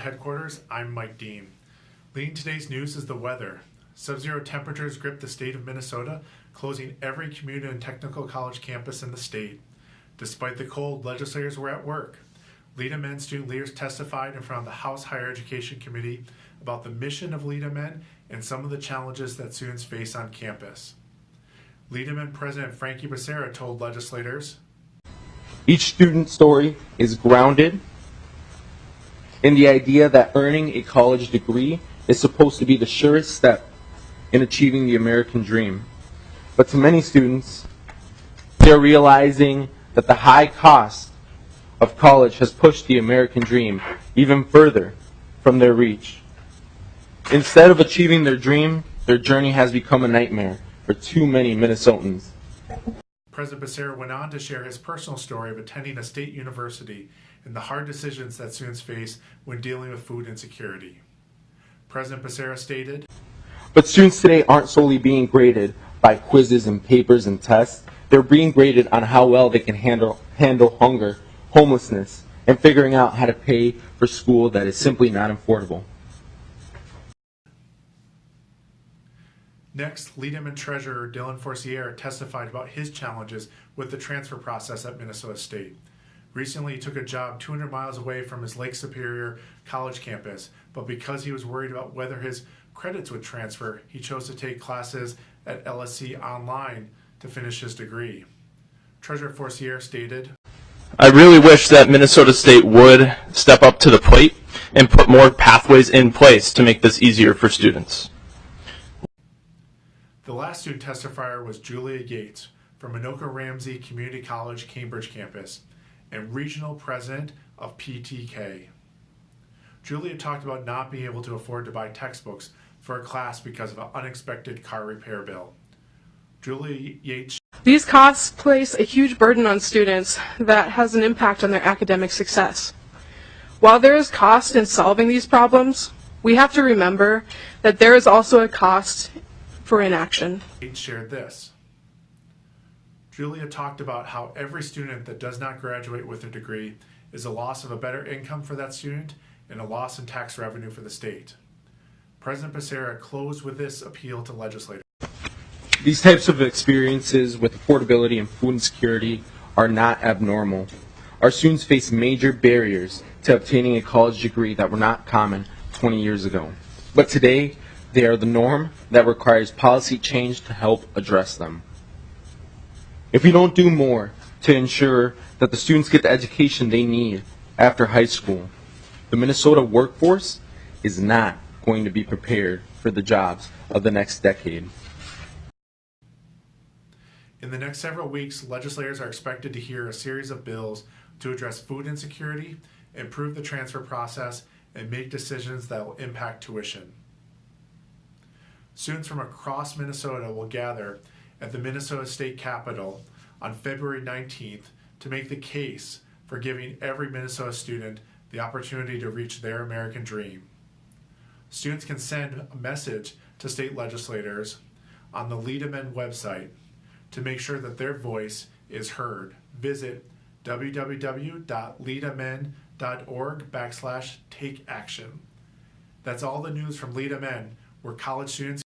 headquarters, I'm Mike Dean. Leading today's news is the weather. Sub-zero temperatures grip the state of Minnesota, closing every community and technical college campus in the state. Despite the cold, legislators were at work. LeadMN student leaders testified in front of the House Higher Education Committee about the mission of LeadMN and some of the challenges that students face on campus. LeadMN President Frankie Becerra told legislators, "Each student story is grounded in the idea that earning a college degree is supposed to be the surest step in achieving the American dream. But to many students, they're realizing that the high cost of college has pushed the American dream even further from their reach. Instead of achieving their dream, their journey has become a nightmare for too many Minnesotans." President Becerra went on to share his personal story of attending a state university and the hard decisions that students face when dealing with food insecurity. President Becerra stated, "But students today aren't solely being graded by quizzes and papers and tests. They're being graded on how well they can handle hunger, homelessness, and figuring out how to pay for school that is simply not affordable." Next, LeadMN Treasurer Dylan Forcier testified about his challenges with the transfer process at Minnesota State. Recently, he took a job 200 miles away from his Lake Superior College campus, but because he was worried about whether his credits would transfer, he chose to take classes at LSC online to finish his degree. Treasurer Forcier stated, "I really wish that Minnesota State would step up to the plate and put more pathways in place to make this easier for students." The last student testifier was Julia Yates from Anoka-Ramsey Community College Cambridge campus and regional president of PTK. Julia talked about not being able to afford to buy textbooks for a class because of an unexpected car repair bill. Julia Yates. These costs place a huge burden on students that has an impact on their academic success. While there is cost in solving these problems, we have to remember that there is also a cost for inaction. Yates shared this. Julia talked about how every student that does not graduate with a degree is a loss of a better income for that student and a loss in tax revenue for the state. President Becerra closed with this appeal to legislators. These types of experiences with affordability and food insecurity are not abnormal. Our students face major barriers to obtaining a college degree that were not common 20 years ago. But today, they are the norm that requires policy change to help address them. If we don't do more to ensure that the students get the education they need after high school, the Minnesota workforce is not going to be prepared for the jobs of the next decade. In the next several weeks, legislators are expected to hear a series of bills to address food insecurity, improve the transfer process, and make decisions that will impact tuition. Students from across Minnesota will gather at the Minnesota State Capitol on February 19th to make the case for giving every Minnesota student the opportunity to reach their American dream. Students can send a message to state legislators on the LeadMN website to make sure that their voice is heard. Visit www.leadmn.org/takeaction. That's all the news from LeadMN, where college students